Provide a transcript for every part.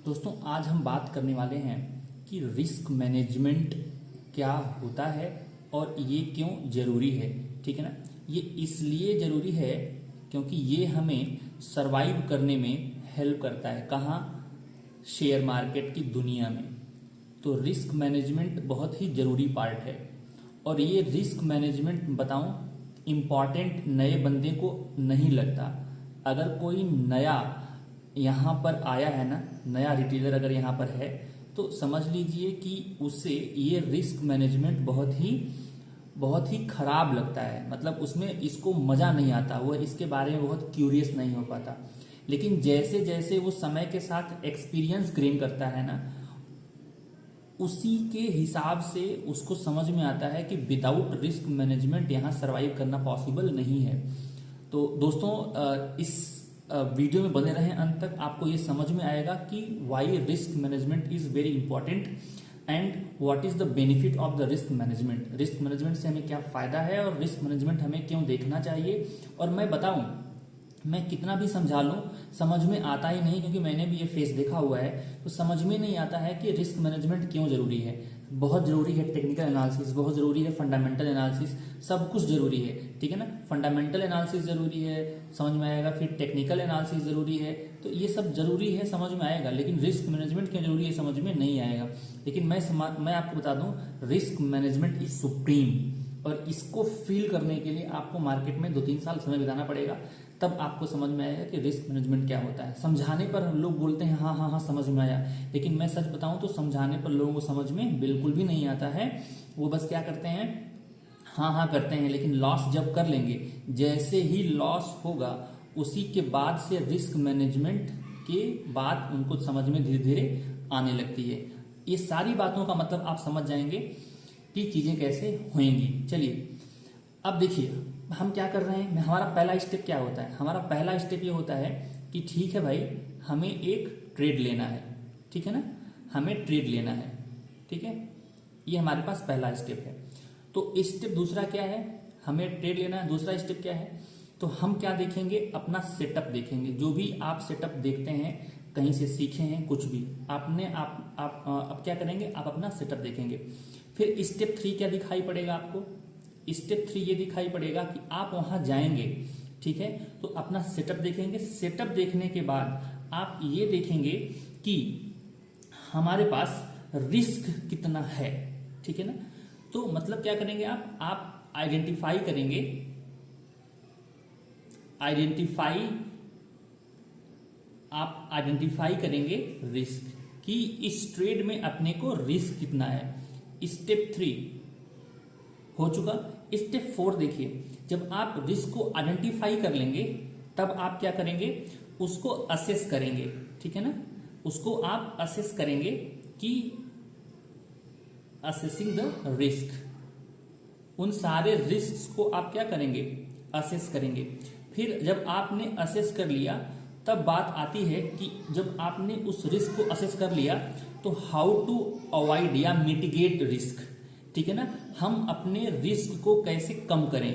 दोस्तों आज हम बात करने वाले हैं कि रिस्क मैनेजमेंट क्या होता है और ये क्यों ज़रूरी है। ठीक है ना। ये इसलिए ज़रूरी है क्योंकि ये हमें सरवाइव करने में हेल्प करता है। कहाँ? शेयर मार्केट की दुनिया में। तो रिस्क मैनेजमेंट बहुत ही ज़रूरी पार्ट है। और ये रिस्क मैनेजमेंट बताऊं, इम्पॉर्टेंट नए बंदे को नहीं लगता। अगर कोई नया यहाँ पर आया है ना, नया रिटेलर अगर यहाँ पर है, तो समझ लीजिए कि उसे ये रिस्क मैनेजमेंट बहुत ही खराब लगता है। मतलब उसमें इसको मज़ा नहीं आता, वह इसके बारे में बहुत क्यूरियस नहीं हो पाता। लेकिन जैसे जैसे वो समय के साथ एक्सपीरियंस गेन करता है ना, उसी के हिसाब से उसको समझ में आता है कि विदाउट रिस्क मैनेजमेंट यहाँ सरवाइव करना पॉसिबल नहीं है। तो दोस्तों इस वीडियो में बने रहें अंत तक, आपको ये समझ में आएगा कि why risk management is very important and what is the benefit of the risk management. Risk management से हमें क्या फायदा है और रिस्क मैनेजमेंट हमें क्यों देखना चाहिए। और मैं बताऊं, मैं कितना भी समझा लूं समझ में आता ही नहीं, क्योंकि मैंने भी ये फेस देखा हुआ है। तो समझ में नहीं आता है कि रिस्क मैनेजमेंट क्यों जरूरी है। बहुत जरूरी है टेक्निकल एनालिसिस, बहुत जरूरी है फंडामेंटल एनालिसिस, सब कुछ जरूरी है। ठीक है ना। फंडामेंटल एनालिसिस जरूरी है, समझ में आएगा। फिर टेक्निकल एनालिसिस जरूरी है। तो ये सब जरूरी है, समझ में आएगा। लेकिन रिस्क मैनेजमेंट क्यों जरूरी है समझ में नहीं आएगा। लेकिन मैं आपको बता दूं, रिस्क मैनेजमेंट इज सुप्रीम। और इसको फील करने के लिए आपको मार्केट में 2-3 साल समय बिताना पड़ेगा, तब आपको समझ में आएगा कि रिस्क मैनेजमेंट क्या होता है। समझाने पर हम लोग बोलते हैं हाँ हाँ हाँ समझ में आया, लेकिन मैं सच बताऊं तो समझाने पर लोगों को समझ में बिल्कुल भी नहीं आता है। वो बस क्या करते हैं, हाँ हाँ करते हैं, लेकिन लॉस जब कर लेंगे, जैसे ही लॉस होगा उसी के बाद से रिस्क मैनेजमेंट के बाद उनको समझ में धीरे धीरे आने लगती है। ये सारी बातों का मतलब आप समझ जाएंगे कि चीजें कैसे होंगी। चलिए अब देखिए हम क्या कर रहे हैं। हमारा पहला स्टेप क्या होता है? हमारा पहला स्टेप ये होता है कि ठीक है भाई, हमें एक ट्रेड लेना है। ठीक है ना, हमें ट्रेड लेना है। ठीक है, ये हमारे पास पहला स्टेप है। तो स्टेप दूसरा क्या है? हमें ट्रेड लेना है। दूसरा स्टेप क्या है? तो हम क्या देखेंगे, अपना सेटअप देखेंगे। जो भी आप सेटअप देखते हैं, कहीं से सीखे हैं, कुछ भी आपने आप क्या करेंगे, आप अपना सेटअप देखेंगे। फिर स्टेप 3 क्या दिखाई पड़ेगा आपको? स्टेप 3 ये दिखाई पड़ेगा कि आप वहां जाएंगे। ठीक है, तो अपना सेटअप देखेंगे। सेटअप देखने के बाद आप ये देखेंगे कि हमारे पास रिस्क कितना है। ठीक है ना। तो मतलब क्या करेंगे, आप आइडेंटिफाई करेंगे, आप आइडेंटिफाई करेंगे रिस्क कि इस ट्रेड में अपने को रिस्क कितना है। स्टेप 3 हो चुका। स्टेप 4 देखिए, जब आप रिस्क को आइडेंटिफाई कर लेंगे तब आप क्या करेंगे, उसको असेस करेंगे। ठीक है ना, उसको आप असेस करेंगे कि असेसिंग द रिस्क। उन सारे रिस्क को आप क्या करेंगे, असेस करेंगे। फिर जब आपने असेस कर लिया, तब बात आती है कि जब आपने उस रिस्क को असेस कर लिया तो हाउ टू अवॉइड या मिटिगेट रिस्क। ठीक है ना, हम अपने रिस्क को कैसे कम करें।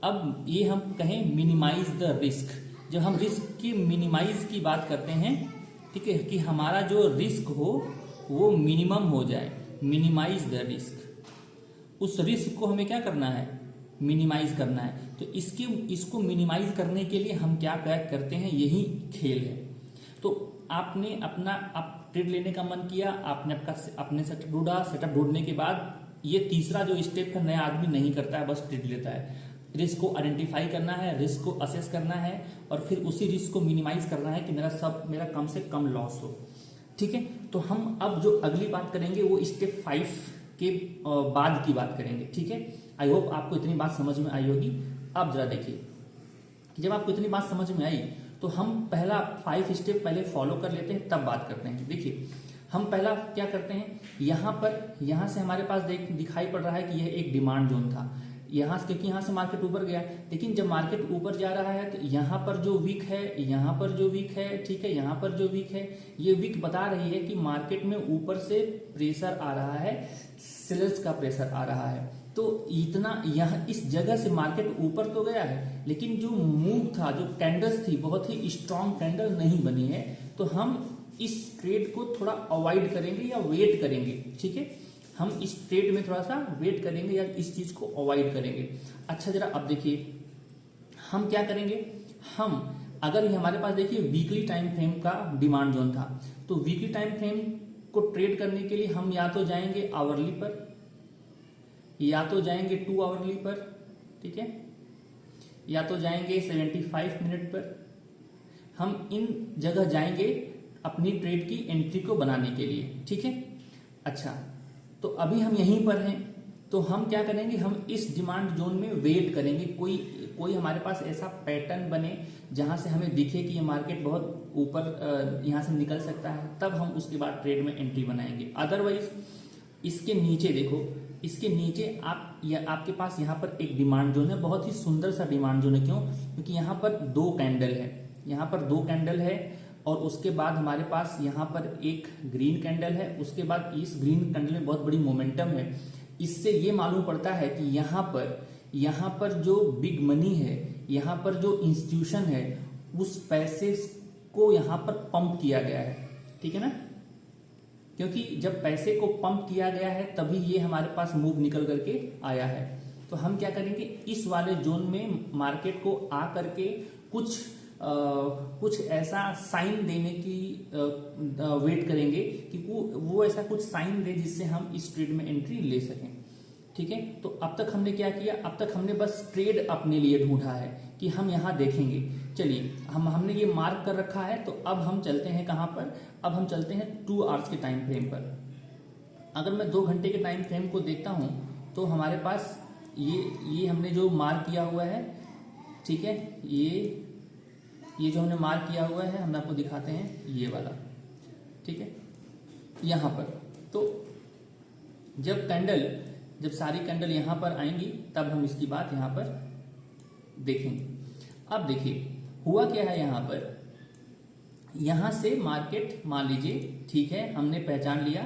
अब ये हम कहें मिनिमाइज द रिस्क। जब हम रिस्क की मिनिमाइज की बात करते हैं, ठीक है, कि हमारा जो रिस्क हो वो मिनिमम हो जाए, मिनिमाइज द रिस्क। उस रिस्क को हमें क्या करना है, मिनिमाइज करना है। तो इसको मिनिमाइज करने के लिए हम क्या करते हैं, यही खेल है। तो आपने आप ट्रेड लेने का मन किया, आपने अपने सेटअप ढूंढा। सेटअप ढूंढने के बाद ये तीसरा जो स्टेप है, नया आदमी नहीं करता है, बस ट्रेड लेता है। रिस्क को आइडेंटिफाई करना है, रिस्क को असेस करना है, और फिर उसी रिस्क को मिनिमाइज करना है कि मेरा कम से कम लॉस हो। ठीक है, तो हम अब जो अगली बात करेंगे वो स्टेप 5 के बाद की बात करेंगे। ठीक है, आई होप आपको इतनी बात समझ में आई होगी। अब जरा देखिए कि जब आपको इतनी बात समझ में आई तो हम पहला 5 स्टेप पहले फॉलो कर लेते हैं, तब बात करते हैं। देखिए हम पहला क्या करते हैं, यहाँ से हमारे पास दिखाई पड़ रहा है कि यह एक डिमांड जोन था। क्योंकि यहाँ से मार्केट ऊपर गया, लेकिन जब मार्केट ऊपर जा रहा है तो यहाँ पर जो वीक है, यहाँ पर जो वीक है, ठीक है, यहाँ पर जो वीक है, ये वीक बता रही है कि मार्केट में ऊपर से प्रेशर आ रहा है, सेलर्स का प्रेशर आ रहा है। तो इतना यहाँ इस जगह से मार्केट ऊपर तो गया है, लेकिन जो मूव था, जो कैंडल्स थी, बहुत ही स्ट्रांग कैंडल नहीं बनी है। तो हम इस ट्रेड को थोड़ा अवॉइड करेंगे या वेट करेंगे, ठीक है, हम इस ट्रेड में थोड़ा सा वेट करेंगे या इस चीज को अवॉइड करेंगे। अच्छा जरा अब देखिए हम क्या करेंगे, हम अगर ये हमारे पास देखिए वीकली टाइम फ्रेम का डिमांड जोन था, तो वीकली टाइम फ्रेम को ट्रेड करने के लिए हम या तो जाएंगे आवरली पर या तो जाएंगे 2 आवरली पर, ठीक है, या तो जाएंगे 75 मिनट पर। हम इन जगह जाएंगे अपनी ट्रेड की एंट्री को बनाने के लिए, ठीक है। अच्छा तो अभी हम यहीं पर हैं, तो हम क्या करेंगे, हम इस डिमांड जोन में वेट करेंगे, कोई हमारे पास ऐसा पैटर्न बने जहां से हमें दिखे कि ये मार्केट बहुत ऊपर यहां से निकल सकता है, तब हम उसके बाद ट्रेड में एंट्री बनाएंगे। अदरवाइज इसके नीचे देखो, इसके नीचे आपके पास यहाँ पर एक डिमांड जोन है, बहुत ही सुंदर सा डिमांड जोन है। क्यों? क्योंकि यहाँ पर 2 कैंडल है, यहाँ पर 2 कैंडल है और उसके बाद हमारे पास यहाँ पर एक ग्रीन कैंडल है, उसके बाद इस ग्रीन कैंडल में बहुत बड़ी मोमेंटम है। इससे ये मालूम पड़ता है कि यहाँ पर जो बिग मनी है, यहाँ पर जो इंस्टीट्यूशन है, उस पैसे को यहाँ पर पंप किया गया है, ठीक है ना। क्योंकि जब पैसे को पंप किया गया है तभी ये हमारे पास मूव निकल करके आया है। तो हम क्या करेंगे, इस वाले जोन में मार्केट को आ करके कुछ ऐसा साइन देने की वेट करेंगे कि वो ऐसा कुछ साइन दे जिससे हम इस ट्रेड में एंट्री ले सकें, ठीक है। तो अब तक हमने क्या किया, अब तक हमने बस ट्रेड अपने लिए ढूंढा है कि हम यहाँ देखेंगे। चलिए हमने ये मार्क कर रखा है, तो अब हम चलते हैं कहाँ पर, अब हम चलते हैं 2 आवर्स के टाइम फ्रेम पर। अगर मैं 2 घंटे के टाइम फ्रेम को देखता हूँ तो हमारे पास ये हमने जो मार्क किया हुआ है, ठीक है, ये जो हमने मार्क किया हुआ है, हम आपको दिखाते हैं ये वाला, ठीक है, यहाँ पर। तो जब सारी कैंडल यहाँ पर आएंगी तब हम इसकी बात यहाँ पर देखेंगे। अब देखिए हुआ क्या है, यहाँ से मार्केट मान लीजिए, ठीक है, हमने पहचान लिया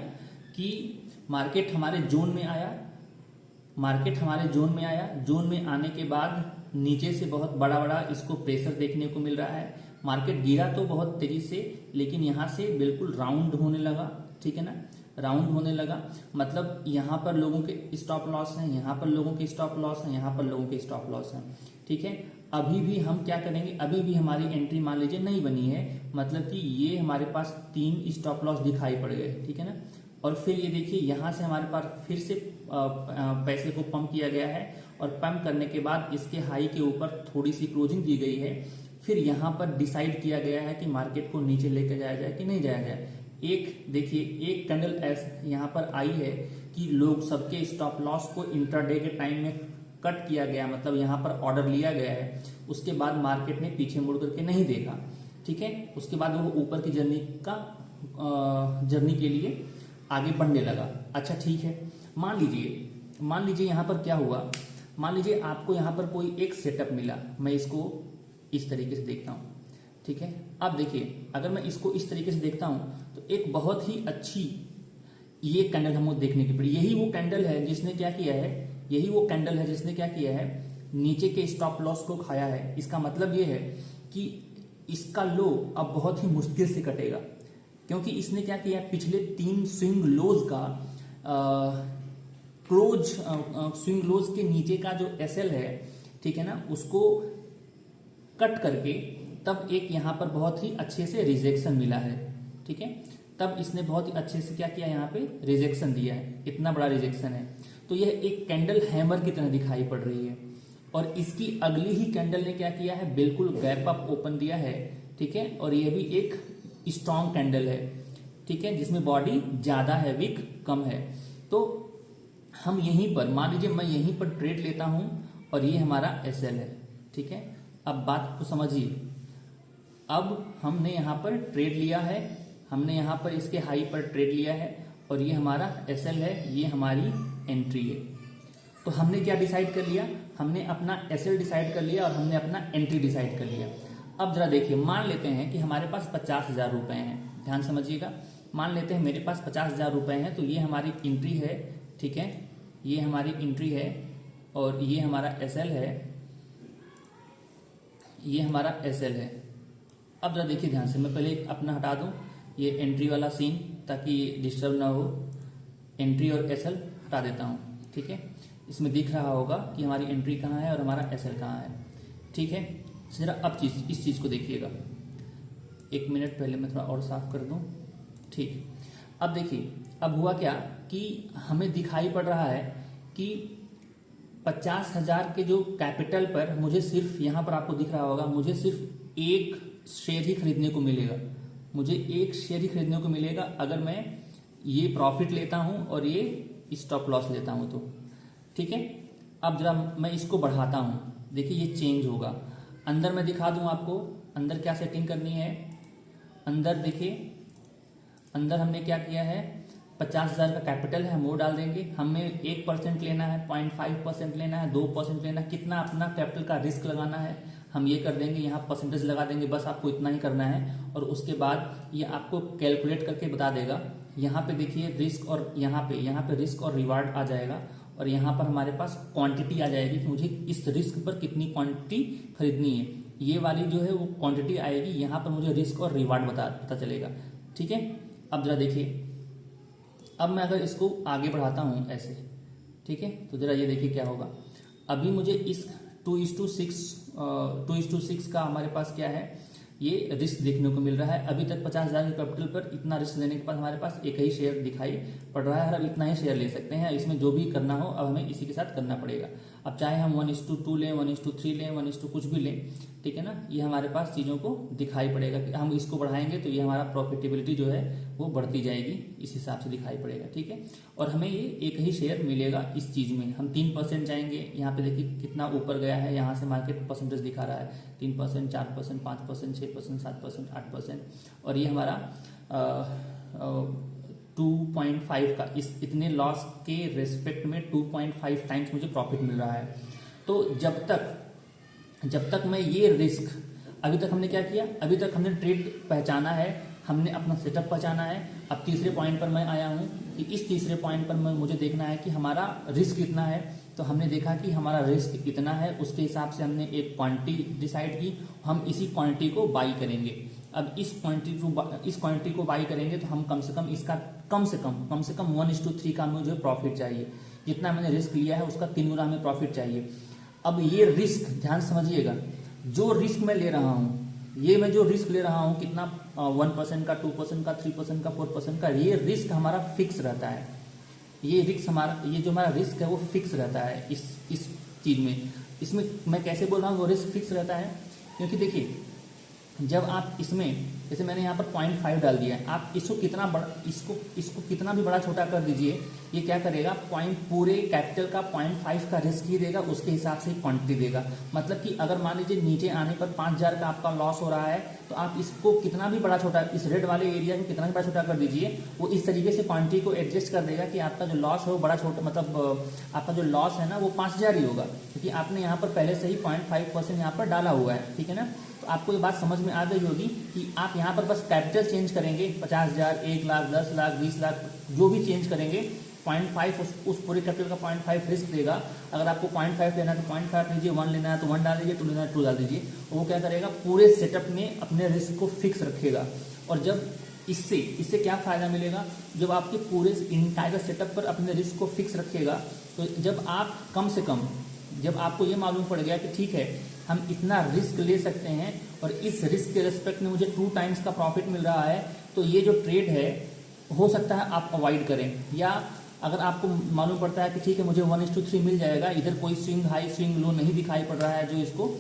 कि मार्केट हमारे जोन में आया, जोन में आने के बाद नीचे से बहुत बड़ा इसको प्रेशर देखने को मिल रहा है। मार्केट गिरा तो बहुत तेजी से, लेकिन यहाँ से बिल्कुल राउंड होने लगा, ठीक है ना, राउंड होने लगा। मतलब यहाँ पर लोगों के स्टॉप लॉस हैं, यहाँ पर लोगों के स्टॉप लॉस हैं, यहाँ पर लोगों के स्टॉप लॉस हैं, ठीक है। अभी भी हम क्या करेंगे, अभी भी हमारी एंट्री मान लीजिए नहीं बनी है, मतलब कि ये हमारे पास 3 स्टॉप लॉस दिखाई पड़ गए, ठीक है ना। और फिर ये देखिए यहाँ से हमारे पास फिर से पैसे को पंप किया गया है और पंप करने के बाद इसके हाई के ऊपर थोड़ी सी क्लोजिंग दी गई है। फिर यहाँ पर डिसाइड किया गया है कि मार्केट को नीचे लेकर जाया जाए कि नहीं जाया जाए। एक कैंडल ऐसे यहाँ पर आई है कि लोग सबके स्टॉप लॉस को इंट्राडे के टाइम में कट किया गया, मतलब यहाँ पर ऑर्डर लिया गया है। उसके बाद मार्केट ने पीछे मुड़ करके नहीं देखा, ठीक है। उसके बाद वो ऊपर की जर्नी के लिए आगे बढ़ने लगा। अच्छा ठीक है, मान लीजिए यहाँ पर क्या हुआ, मान लीजिए आपको यहाँ पर कोई एक सेटअप मिला, मैं इसको इस तरीके से देखता हूँ, ठीक है। अब देखिए अगर मैं इसको इस तरीके से देखता हूँ तो एक बहुत ही अच्छी ये कैंडल हमको देखने की पड़ी। यही वो कैंडल है जिसने क्या किया है, नीचे के स्टॉप लॉस को खाया है। इसका मतलब ये है कि इसका लो अब बहुत ही मुश्किल से कटेगा, क्योंकि इसने क्या किया, पिछले 3 स्विंग लोज का स्विंग लोज के नीचे का जो एसएल है, ठीक है ना, उसको कट करके तब एक यहाँ पर बहुत ही अच्छे से रिजेक्शन मिला है, ठीक है। तब इसने बहुत ही अच्छे से क्या किया, यहाँ पे रिजेक्शन दिया है, इतना बड़ा रिजेक्शन है। तो यह एक कैंडल हैमर की तरह दिखाई पड़ रही है। और इसकी अगली ही कैंडल ने क्या किया है, बिल्कुल गैप अप ओपन दिया है, ठीक है। और यह भी एक स्ट्रॉन्ग कैंडल है, ठीक है, जिसमें बॉडी ज्यादा है, विक कम है। तो हम यहीं पर मान लीजिए मैं यहीं पर ट्रेड लेता हूं और ये हमारा एसएल है, ठीक है। अब बात को समझिए, अब हमने यहाँ पर ट्रेड लिया है, हमने यहाँ पर इसके हाई पर ट्रेड लिया है और ये हमारा एसएल है, ये हमारी एंट्री है। तो हमने क्या डिसाइड कर लिया, हमने अपना एसएल डिसाइड कर लिया और हमने अपना एंट्री डिसाइड कर लिया। अब जरा देखिए, मान लेते हैं कि हमारे पास 50,000 रुपए हैं, ध्यान समझिएगा। मान लेते हैं मेरे पास 50,000 रुपए हैं, तो ये हमारी एंट्री है, ठीक है, ये हमारी एंट्री है और ये हमारा एसएल है, ये हमारा एसएल है। अब जरा देखिए ध्यान से, मैं पहले अपना हटा दूं, ये एंट्री वाला सीन, ताकि डिस्टर्ब ना हो, एंट्री और एसएल हटा देता हूँ। ठीक है, इसमें दिख रहा होगा कि हमारी एंट्री कहाँ है और हमारा एसएल कहाँ है। ठीक है, जरा अब इस चीज़ को देखिएगा। 1 मिनट पहले मैं थोड़ा और साफ कर दूँ। ठीक, अब देखिए, अब हुआ क्या कि हमें दिखाई पड़ रहा है कि 50,000 के जो कैपिटल पर मुझे सिर्फ, यहाँ पर आपको दिख रहा होगा, मुझे सिर्फ एक शेयर ही खरीदने को मिलेगा। मुझे एक शेयर ही खरीदने को मिलेगा अगर मैं ये प्रॉफिट लेता हूँ और ये स्टॉप लॉस लेता हूँ तो। ठीक है, अब जरा मैं इसको बढ़ाता हूँ, देखिए ये चेंज होगा। अंदर मैं दिखा दूँ आपको, अंदर क्या सेटिंग करनी है। अंदर देखिए, अंदर हमने क्या किया है, 50,000 का कैपिटल है, हम वो डाल देंगे। हमें 1% लेना है, 0.5% लेना है, 2% लेना है, कितना अपना कैपिटल का रिस्क लगाना है हम ये कर देंगे, यहाँ परसेंटेज लगा देंगे। बस आपको इतना ही करना है और उसके बाद ये आपको कैलकुलेट करके बता देगा। यहाँ पे देखिए रिस्क, और यहाँ पे रिस्क और रिवार्ड आ जाएगा, और यहाँ पर हमारे पास क्वांटिटी आ जाएगी कि मुझे इस रिस्क पर कितनी क्वांटिटी खरीदनी है। ये वाली जो है वो क्वांटिटी आएगी, यहाँ पर मुझे रिस्क और रिवार्ड पता चलेगा। ठीक है, अब जरा देखिए, अब मैं अगर इसको आगे बढ़ाता हूँ ऐसे, ठीक है, तो जरा ये देखिए क्या होगा। अभी मुझे इस 2:6 का हमारे पास क्या है, ये रिस्क देखने को मिल रहा है। अभी तक 50,000 के कैपिटल पर इतना रिस्क लेने के बाद हमारे पास एक ही शेयर दिखाई पड़ रहा है, अब इतना ही शेयर ले सकते हैं। इसमें जो भी करना हो अब हमें इसी के साथ करना पड़ेगा। अब चाहे हम 1:2 लें, 1:3 लें, 1:2 कुछ भी लें, ठीक है ना, ये हमारे पास चीज़ों को दिखाई पड़ेगा कि हम इसको बढ़ाएंगे तो ये हमारा प्रॉफिटेबिलिटी जो है वो बढ़ती जाएगी, इस हिसाब से दिखाई पड़ेगा। ठीक है, और हमें ये एक ही शेयर मिलेगा इस चीज़ में। हम 3% जाएंगे, यहाँ पे देखिए कितना ऊपर गया है, यहाँ से मार्केट परसेंटेज दिखा रहा है 3%, 4%, 5%, 6%, 7%, 8%, और ये हमारा 2.5 का, इस इतने लॉस के रेस्पेक्ट में 2.5 टाइम्स मुझे प्रॉफिट मिल रहा है। तो जब तक मैं ये रिस्क, अभी तक हमने क्या किया, अभी तक हमने ट्रेड पहचाना है, हमने अपना सेटअप पहचाना है। अब तीसरे पॉइंट पर मैं आया हूँ कि इस तीसरे पॉइंट पर मुझे देखना है कि हमारा रिस्क कितना है। तो हमने देखा कि हमारा रिस्क इतना है, उसके हिसाब से हमने एक क्वांटिटी डिसाइड की, हम इसी क्वांटिटी को बाई करेंगे। अब इस क्वांटिटी को बाई करेंगे तो हम कम से कम इसका कम से कम 1:3 का मुझे प्रॉफिट चाहिए। जितना मैंने रिस्क लिया है उसका 3 गुना हमें प्रॉफिट चाहिए। अब ये रिस्क ध्यान समझिएगा, जो रिस्क मैं ले रहा हूँ, ये मैं जो रिस्क ले रहा हूँ कितना, 1% का, 2% का, 3% का, 4% का, ये रिस्क हमारा फिक्स रहता है। ये रिस्क हमारा, ये जो हमारा रिस्क है वो फिक्स रहता है इस चीज में। इसमें मैं कैसे बोल रहा हूँ वो रिस्क फिक्स रहता है, क्योंकि देखिए जब आप इसमें, जैसे मैंने यहाँ पर 0.5 डाल दिया है, आप इसको कितना बड़ा, इसको कितना भी बड़ा छोटा कर दीजिए, ये क्या करेगा, पूरे कैपिटल का 0.5 का रिस्क ही देगा, उसके हिसाब से क्वांटिटी देगा। मतलब कि अगर मान लीजिए नीचे आने पर 5,000 का आपका लॉस हो रहा है, तो आप इसको कितना भी बड़ा छोटा, इस रेड वाले एरिया को कितना भी बड़ा छोटा कर दीजिए, वो इस तरीके से क्वांटिटी को एडजस्ट कर देगा कि आपका जो लॉस है वो बड़ा छोटा, मतलब आपका जो लॉस है ना वो 5,000 ही होगा, क्योंकि आपने यहाँ पर पहले से ही 0.5% यहाँ पर डाला हुआ है। ठीक है ना, तो आपको ये बात समझ में आ गई होगी कि आप यहाँ पर बस कैपिटल चेंज करेंगे, 50,000, 1 लाख, 10 लाख, 20 लाख, जो भी चेंज करेंगे, 0.5 उस पूरे कैपिटल का 0.5 रिस्क देगा। अगर आपको 0.5 लेना है तो 0.5 लीजिए, 1 लेना है तो 1 डाल दीजिए, 2 लेना है 2 डाल दीजिए। वो क्या करेगा, पूरे सेटअप में अपने रिस्क को फिक्स रखेगा। और जब इससे क्या फायदा मिलेगा, जब आपके पूरे इंटायर सेटअप पर अपने रिस्क को फिक्स रखेगा, तो जब आप कम से कम, जब आपको ये मालूम पड़ गया कि ठीक है हम इतना रिस्क ले सकते हैं और इस रिस्क के रिस्पेक्ट में मुझे 2 टाइम्स का प्रॉफिट मिल रहा है, तो ये जो ट्रेड है हो सकता है आप अवॉइड करें। या अगर आपको मालूम पड़ता है कि ठीक है मुझे 1:3 मिल जाएगा, इधर कोई स्विंग हाई स्विंग लो नहीं दिखाई पड़ रहा है जो इसको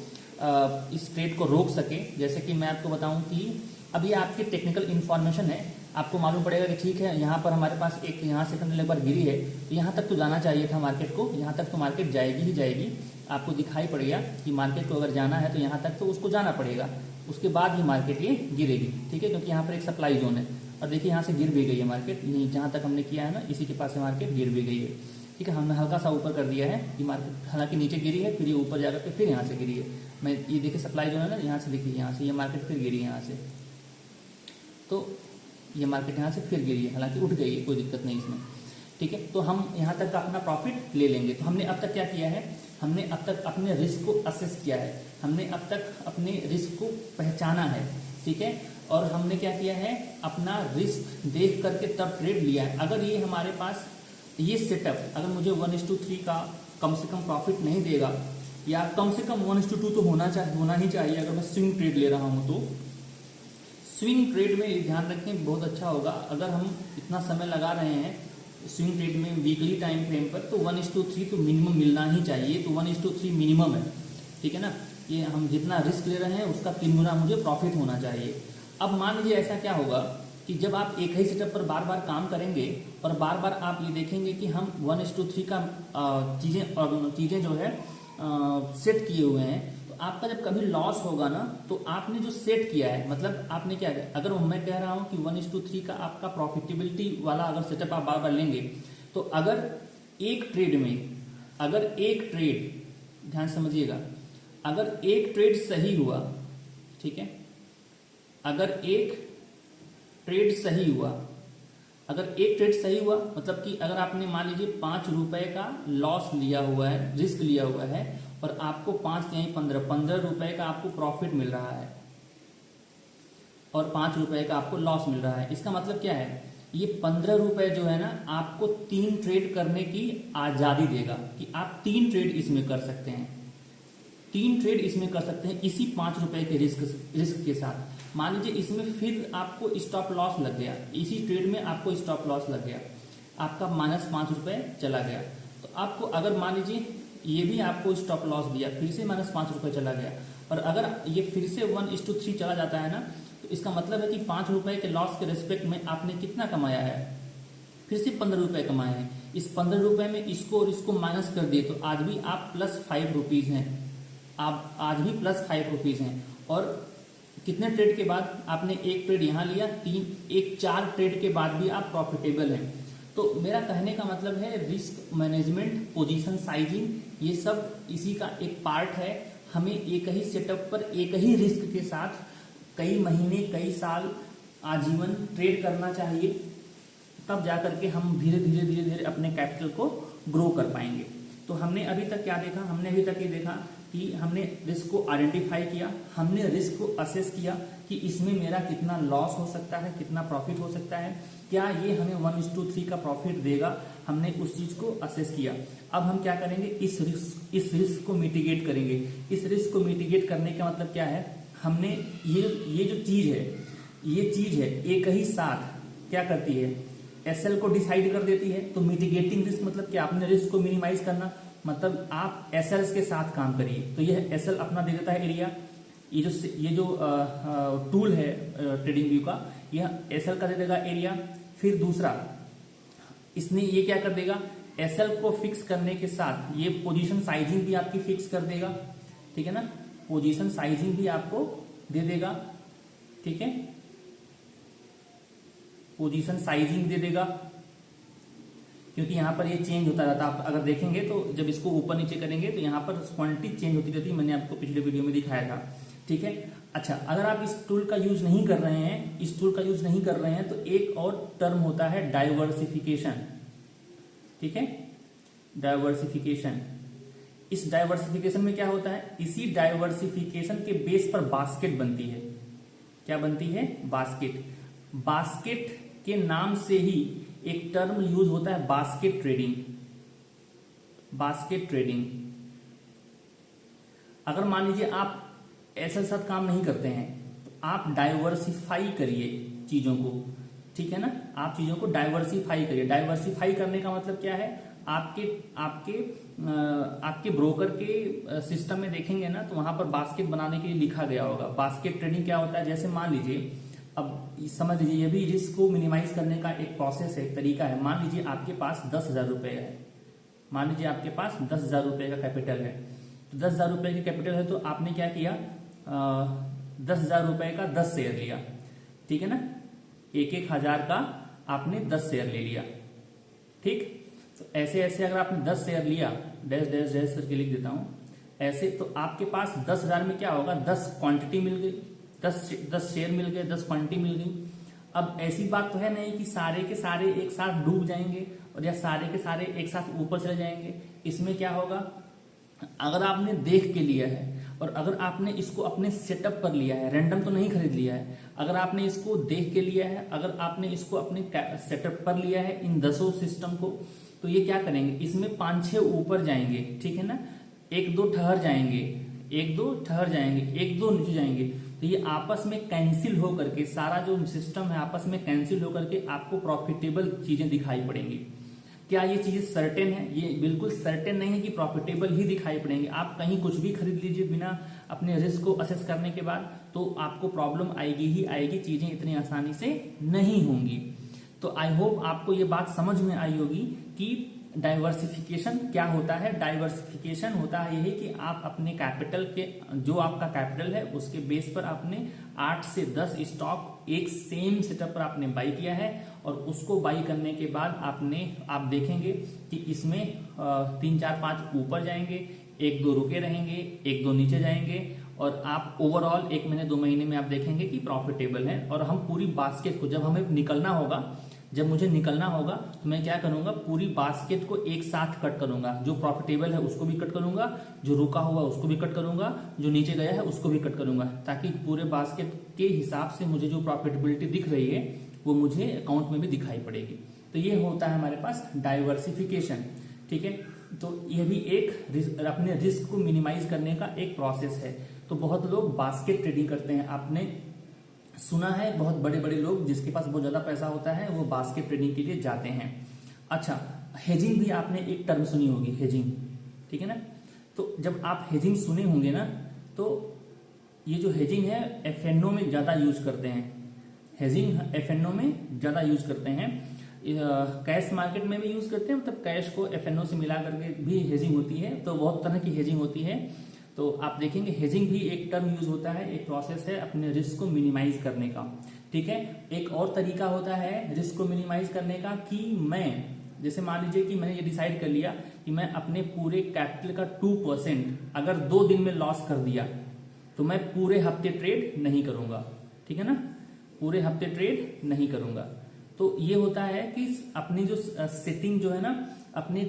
इस ट्रेड को रोक सके। जैसे कि मैं आपको बताऊं कि अब ये आपकी टेक्निकल इन्फॉर्मेशन है, आपको मालूम पड़ेगा कि ठीक है यहाँ पर हमारे पास एक, यहाँ से एक बार गिरी है, तो यहाँ तक तो जाना चाहिए था मार्केट को, यहाँ तक तो मार्केट जाएगी ही जाएगी। आपको दिखाई पड़ेगा कि मार्केट को अगर जाना है तो यहाँ तक तो उसको जाना पड़ेगा, उसके बाद ही मार्केट ये गिरेगी। ठीक है, क्योंकि यहाँ पर एक सप्लाई जोन है, और देखिए यहाँ से गिर भी गई है मार्केट, यहीं जहाँ तक हमने किया है ना इसी के पास से मार्केट गिर भी गई है। ठीक है, हमने हल्का सा ऊपर कर दिया है कि मार्केट हालांकि नीचे गिरी है, फिर ये ऊपर जाकर के फिर यहाँ से गिरी है। मैं ये देखिए सप्लाई जोन है ना, यहाँ से देखिए, यहाँ से ये मार्केट फिर गिरी है यहाँ से, तो ये मार्केट यहाँ से फिर गिरी है, हालांकि उठ गई है, कोई दिक्कत नहीं इसमें। ठीक है, तो हम यहाँ तक का अपना प्रॉफिट ले लेंगे। तो हमने अब तक क्या किया है, हमने अब तक अपने रिस्क को असेस किया है, हमने अब तक अपने रिस्क को पहचाना है। ठीक है, और हमने क्या किया है, अपना रिस्क देख करके तब ट्रेड लिया है। अगर ये हमारे पास ये सेटअप अगर मुझे 1:3 का कम से कम प्रॉफिट नहीं देगा, या कम से कम 1:2 तो होना ही चाहिए अगर मैं स्विंग ट्रेड ले रहा हूं तो। स्विंग ट्रेड में ध्यान रखें, बहुत अच्छा होगा अगर हम इतना समय लगा रहे हैं स्विंग ट्रेड में वीकली टाइम फ्रेम पर, तो 1:3 तो मिनिमम मिलना ही चाहिए। तो 1:3 मिनिमम है, ठीक है ना। ये हम जितना रिस्क ले रहे हैं उसका 3 गुना मुझे प्रॉफिट होना चाहिए। अब मान लीजिए ऐसा क्या होगा कि जब आप एक ही सेटअप पर बार बार काम करेंगे और बार बार आप ये देखेंगे कि हम 1:3 का चीज़ें जो है सेट किए हुए हैं, तो आपका जब कभी लॉस होगा ना, तो आपने जो सेट किया है, मतलब आपने क्या किया, अगर मैं कह रहा हूँ कि 1:3 का आपका प्रॉफिटेबिलिटी वाला अगर सेटअप आप बार बार लेंगे, तो अगर एक ट्रेड ध्यान समझिएगा, अगर एक ट्रेड सही हुआ, ठीक है, अगर एक ट्रेड सही हुआ मतलब कि अगर आपने मान लीजिए 5 रुपए का लॉस लिया हुआ है, रिस्क लिया हुआ है, और आपको 5 यानी 15 रुपए का आपको प्रॉफिट मिल रहा है और 5 रुपए का आपको लॉस मिल रहा है। इसका मतलब क्या है, ये 15 रुपए जो है ना आपको 3 ट्रेड करने की आजादी देगा कि आप 3 ट्रेड इसमें कर सकते हैं, 3 ट्रेड इसमें कर सकते हैं इसी 5 रुपए के रिस्क के साथ। मान लीजिए इसमें फिर आपको स्टॉप लॉस लग गया, इसी ट्रेड में आपको स्टॉप लॉस लग गया, आपका -5 रुपए चला गया, तो आपको अगर मान लीजिए ये भी आपको स्टॉप लॉस दिया, फिर से -5 रुपए चला गया, और अगर ये फिर से 1:3 चला जाता है ना, तो इसका मतलब है कि 5 रुपए के लॉस के रिस्पेक्ट में आपने कितना कमाया है, फिर से 15 रुपए कमाए हैं। इस 15 रुपए में इसको और इसको माइनस कर दिए, तो आज भी आप +5 रुपीज हैं, आप आज भी +5 रुपीज हैं। और कितने ट्रेड के बाद आपने एक ट्रेड यहाँ लिया, 4 ट्रेड के बाद भी आप प्रॉफिटेबल हैं। तो मेरा कहने का मतलब है रिस्क मैनेजमेंट, पोजीशन साइजिंग, ये सब इसी का एक पार्ट है। हमें एक ही सेटअप पर एक ही रिस्क के साथ कई महीने, कई साल, आजीवन ट्रेड करना चाहिए, तब जाकर के हम धीरे धीरे अपने कैपिटल को ग्रो कर पाएंगे। तो हमने अभी तक क्या देखा, हमने अभी तक ये देखा कि हमने रिस्क को आइडेंटिफाई किया, हमने रिस्क को असेस किया कि इसमें मेरा कितना लॉस हो सकता है, कितना प्रॉफिट हो सकता है, क्या ये हमें 1:3 का प्रॉफिट देगा, हमने उस चीज को असेस किया। अब हम क्या करेंगे, इस रिस्क को मिटिगेट करेंगे। इस रिस्क को मिटिगेट करने का मतलब क्या है, हमने ये जो चीज है एक ही साथ क्या करती है, एसएल को डिसाइड कर देती है। तो मिटिगेटिंग रिस्क मतलब क्या, अपने रिस्क को मिनिमाइज करना, मतलब आप एसएल के साथ काम करिए। तो यह एसएल अपना दे देता है एरिया, ये जो टूल है ट्रेडिंग व्यू का, यह एसएल का दे देगा एरिया। फिर दूसरा इसने ये क्या कर देगा, एसएल को फिक्स करने के साथ ये पोजीशन साइजिंग भी आपकी फिक्स कर देगा, ठीक है ना, पोजीशन साइजिंग भी आपको दे देगा, ठीक है, पोजीशन साइजिंग दे देगा, क्योंकि यहां पर ये चेंज होता रहता है। आप अगर देखेंगे तो जब इसको ऊपर नीचे करेंगे तो यहाँ पर क्वांटिटी चेंज होती रहती है, मैंने आपको पिछले वीडियो में दिखाया था, ठीक है। अच्छा, अगर आप इस टूल का यूज नहीं कर रहे हैं, तो एक और टर्म होता है डाइवर्सिफिकेशन, ठीक है, डाइवर्सिफिकेशन। इस डाइवर्सिफिकेशन में क्या होता है, इसी डाइवर्सिफिकेशन के बेस पर बास्केट बनती है। क्या बनती है, बास्केट के नाम से ही एक टर्म यूज होता है, बास्केट ट्रेडिंग। अगर मान लीजिए आप ऐसे साथ काम नहीं करते हैं, तो आप डाइवर्सिफाई करिए चीजों को, ठीक है ना, आप चीजों को डाइवर्सिफाई करिए। डाइवर्सिफाई करने का मतलब क्या है, आपके ब्रोकर के सिस्टम में देखेंगे ना, तो वहां पर बास्केट बनाने के लिए लिखा गया होगा। बास्केट ट्रेडिंग क्या होता है, जैसे मान लीजिए, अब समझ लीजिए, ये भी रिस्क को मिनिमाइज करने का एक प्रोसेस है, एक तरीका है। मान लीजिए आपके पास 10,000 रुपए है, मान लीजिए आपके पास 10,000 रुपए का कैपिटल है। तो 10,000 रुपए की कैपिटल है, तो आपने क्या किया, 10,000 रुपए का 10 शेयर लिया, ठीक है ना, 1,000 का आपने 10 शेयर ले लिया, ठीक। तो ऐसे अगर आपने 10 शेयर लिया, डैश डैश डैश करके लिख देता हूं ऐसे, तो आपके पास 10,000 में क्या होगा, 10 क्वांटिटी मिल गई, 10 शेयर मिल गए, 10 क्वांटिटी मिल गई। अब ऐसी बात तो है नहीं कि सारे के सारे एक साथ डूब जाएंगे और या सारे के सारे एक साथ ऊपर चले जाएंगे। इसमें क्या होगा, अगर आपने देख के लिया है, और अगर आपने इसको अपने सेटअप पर लिया है, रैंडम तो नहीं खरीद लिया है, अगर आपने इसको देख के लिया है, अगर आपने इसको अपने सेटअप पर लिया है इन 10 सिस्टम को, तो ये क्या करेंगे, इसमें 5-6 ऊपर जाएंगे, ठीक है ना, 1-2 ठहर जाएंगे, 1-2 ठहर जाएंगे, 1-2 नीचे जाएंगे, तो ये आपस में कैंसिल हो करके, सारा जो सिस्टम है आपस में कैंसिल हो करके आपको प्रॉफिटेबल चीजें दिखाई पड़ेंगी। क्या ये चीजें सर्टेन है? ये बिल्कुल सर्टेन नहीं है कि प्रॉफिटेबल ही दिखाई पड़ेंगे। आप कहीं कुछ भी खरीद लीजिए बिना अपने रिस्क को असेस करने के बाद, तो आपको प्रॉब्लम आएगी ही आएगी, चीजें इतनी आसानी से नहीं होंगी। तो आई होप आपको ये बात समझ में आई होगी कि डाइवर्सिफिकेशन क्या होता है। डाइवर्सिफिकेशन होता है यही कि आप अपने कैपिटल के, जो आपका कैपिटल है उसके बेस पर आपने 8 से 10 स्टॉक एक सेम सेटअप पर आपने बाई किया है, और उसको बाई करने के बाद आप देखेंगे कि इसमें 3-4-5 ऊपर जाएंगे, 1-2 रुके रहेंगे, 1-2 नीचे जाएंगे, और आप ओवरऑल 1 महीने 2 महीने में आप देखेंगे कि प्रॉफिटेबल है। और हम पूरी बास्केट को, जब हमें निकलना होगा, जब मुझे निकलना होगा, तो मैं क्या करूंगा, पूरी बास्केट को एक साथ कट करूंगा। जो प्रॉफिटेबल है उसको भी कट करूंगा, जो रुका हुआ उसको भी कट करूंगा, जो नीचे गया है उसको भी कट करूंगा, ताकि पूरे बास्केट के हिसाब से मुझे जो प्रॉफिटेबिलिटी दिख रही है वो मुझे अकाउंट में भी दिखाई पड़ेगी। तो ये होता है हमारे पास डाइवर्सिफिकेशन, ठीक है। तो यह भी एक अपने रिस्क को मिनिमाइज करने का एक प्रोसेस है। तो बहुत लोग बास्केट ट्रेडिंग करते हैं, आपने सुना है, बहुत बड़े बड़े लोग जिसके पास बहुत ज्यादा पैसा होता है वो बास्केट ट्रेडिंग के लिए जाते हैं। अच्छा, हेजिंग भी आपने एक टर्म सुनी होगी, हेजिंग, ठीक है ना। तो जब आप हेजिंग सुने होंगे ना, तो ये जो हेजिंग है एफएनओ में ज्यादा यूज करते हैं, हेजिंग एफएनओ में ज्यादा यूज करते हैं, कैश मार्केट में भी यूज करते हैं, मतलब कैश को एफएनओ से मिला करके भी हेजिंग होती है। तो बहुत तरह की हेजिंग होती है। तो आप देखेंगे हेजिंग भी एक टर्म यूज होता है, एक प्रोसेस है अपने रिस्क को मिनिमाइज करने का, ठीक है। एक और तरीका होता है रिस्क को मिनिमाइज करने का कि मैं, जैसे मान लीजिए कि मैंने ये डिसाइड कर लिया कि मैं अपने पूरे कैपिटल का 2% अगर 2 दिन में लॉस कर दिया, तो मैं पूरे हफ्ते ट्रेड नहीं करूंगा, ठीक है ना, पूरे हफ्ते ट्रेड नहीं करूंगा। तो ये होता है कि अपनी जो सेटिंग जो है ना, अपने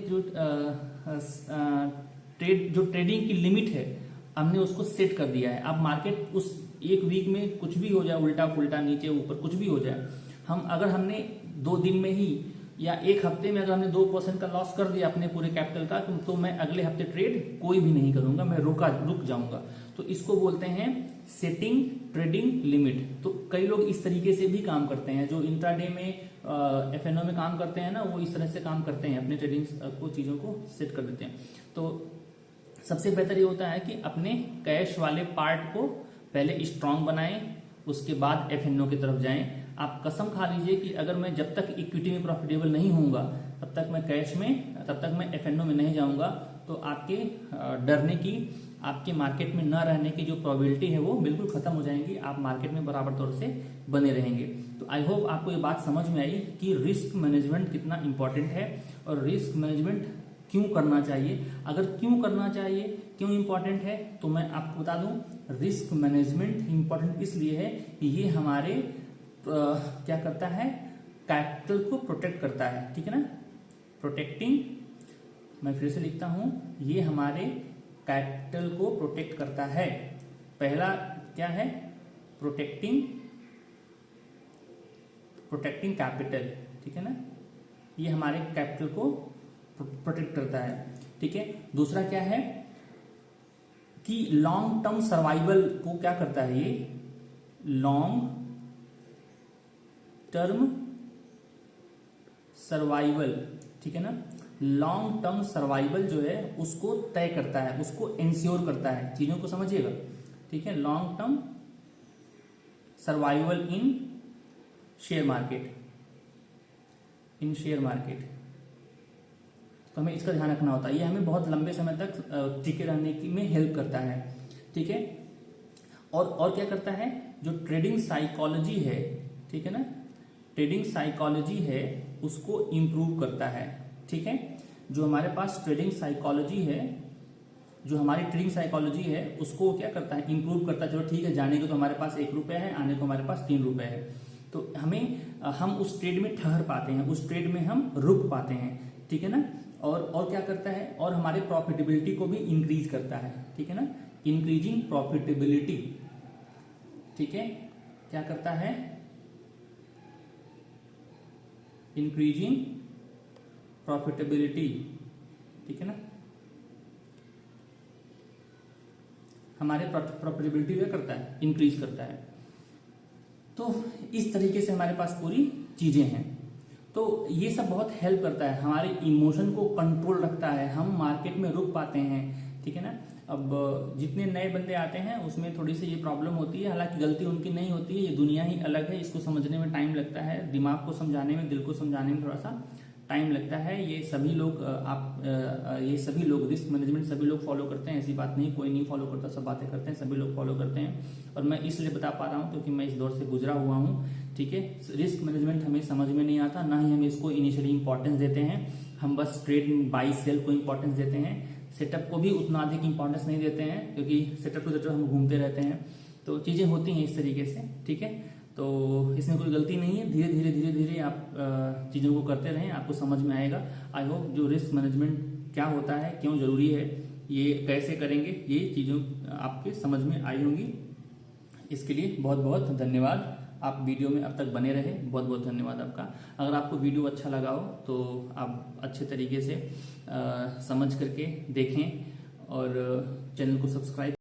जो ट्रेडिंग की लिमिट है, हमने उसको सेट कर दिया है। अब मार्केट उस एक वीक में कुछ भी हो जाए, उल्टा पुल्टा नीचे ऊपर कुछ भी हो जाए, अगर हमने 2 दिन में ही या एक हफ्ते में अगर हमने 2% का लॉस कर दिया अपने पूरे कैपिटल का, तो मैं अगले हफ्ते ट्रेड कोई भी नहीं करूंगा, मैं रुक जाऊंगा। तो इसको बोलते हैं सेटिंग ट्रेडिंग लिमिट। तो कई लोग इस तरीके से भी काम करते हैं, जो इंट्राडे में एफएनओ में काम करते हैं ना, वो इस तरह से काम करते हैं, अपने ट्रेडिंग को चीजों को सेट कर देते हैं। तो सबसे बेहतर ये होता है कि अपने कैश वाले पार्ट को पहले स्ट्रांग बनाएं, उसके बाद एफएनओ की तरफ जाएं। आप कसम खा लीजिए कि अगर मैं जब तक इक्विटी में प्रॉफिटेबल नहीं होऊंगा, तब तक मैं एफएनओ में नहीं जाऊंगा। तो आपके डरने की, आपके मार्केट में न रहने की जो प्रोबेबिलिटी है वो बिल्कुल खत्म हो जाएंगी, आप मार्केट में बराबर तौर से बने रहेंगे। तो आई होप आपको ये बात समझ में आई कि रिस्क मैनेजमेंट कितना इंपॉर्टेंट है और रिस्क मैनेजमेंट क्यों करना चाहिए। अगर क्यों करना चाहिए, क्यों इंपॉर्टेंट है, तो मैं आपको बता दूं, रिस्क मैनेजमेंट इंपॉर्टेंट इसलिए है कि ये हमारे क्या करता है, कैपिटल को प्रोटेक्ट करता है, ठीक है ना, प्रोटेक्टिंग, मैं फिर से लिखता हूं, ये हमारे कैपिटल को प्रोटेक्ट करता है। पहला क्या है, प्रोटेक्टिंग कैपिटल, ठीक है ना, ये हमारे कैपिटल को प्रोटेक्ट करता है, ठीक है। दूसरा क्या है कि लॉन्ग टर्म सर्वाइवल को क्या करता है, ये लॉन्ग टर्म सर्वाइवल, ठीक है ना, लॉन्ग टर्म सर्वाइवल जो है उसको तय करता है, उसको इंश्योर करता है, चीजों को समझिएगा, ठीक है। लॉन्ग टर्म सर्वाइवल इन शेयर मार्केट, तो हमें इसका ध्यान रखना होता है। ये हमें बहुत लंबे समय तक टिके रहने की में हेल्प करता है, ठीक है। और क्या करता है, जो ट्रेडिंग साइकोलॉजी है, ठीक है ना, ट्रेडिंग साइकोलॉजी है उसको इम्प्रूव करता है, ठीक है। जो हमारे पास ट्रेडिंग साइकोलॉजी है, जो हमारी ट्रेडिंग साइकोलॉजी है उसको क्या करता है, इंप्रूव करता है। चलो ठीक है, जाने को तो हमारे पास 1 रुपया है, आने को हमारे पास 3 रुपये है, तो हम उस ट्रेड में ठहर पाते हैं, उस ट्रेड में हम रुक पाते हैं, ठीक है ना। और क्या करता है, और हमारे प्रॉफिटेबिलिटी को भी इंक्रीज करता है, ठीक है ना, इंक्रीजिंग प्रॉफिटेबिलिटी, ठीक है, क्या करता है, इंक्रीजिंग प्रॉफिटेबिलिटी, ठीक है ना, हमारे प्रॉफिटेबिलिटी क्या करता है, इंक्रीज करता है। तो इस तरीके से हमारे पास पूरी चीजें हैं। तो ये सब बहुत हेल्प करता है, हमारे इमोशन को कंट्रोल रखता है, हम मार्केट में रुक पाते हैं, ठीक है ना। अब जितने नए बंदे आते हैं उसमें थोड़ी सी ये प्रॉब्लम होती है, हालांकि गलती उनकी नहीं होती है, ये दुनिया ही अलग है, इसको समझने में टाइम लगता है, दिमाग को समझाने में, दिल को समझाने में थोड़ा सा टाइम लगता है। ये सभी लोग ये सभी लोग रिस्क मैनेजमेंट सभी लोग फॉलो करते हैं, ऐसी बात नहीं, कोई नहीं फॉलो करता, सब बातें करते हैं, सभी लोग फॉलो करते हैं। और मैं इसलिए बता पा रहा हूँ क्योंकि मैं इस दौर से गुजरा हुआ हूँ, ठीक है। रिस्क मैनेजमेंट हमें समझ में नहीं आता, ना ही हम इसको इनिशियली इंपॉर्टेंस देते हैं, हम बस ट्रेड बाई सेल को इंपॉर्टेंस देते हैं, सेटअप को भी उतना अधिक इंपॉर्टेंस नहीं देते हैं, क्योंकि सेटअप टू सेटअप हम घूमते रहते हैं। तो चीजें होती हैं इस तरीके से, ठीक है। तो इसमें कोई गलती नहीं है, धीरे धीरे धीरे धीरे आप चीज़ों को करते रहें, आपको समझ में आएगा। आई होप जो रिस्क मैनेजमेंट क्या होता है, क्यों जरूरी है, ये कैसे करेंगे, ये चीज़ों आपके समझ में आई होंगी। इसके लिए बहुत बहुत धन्यवाद, आप वीडियो में अब तक बने रहे, बहुत बहुत धन्यवाद आपका। अगर आपको वीडियो अच्छा लगा हो तो आप अच्छे तरीके से समझ करके देखें और चैनल को सब्सक्राइब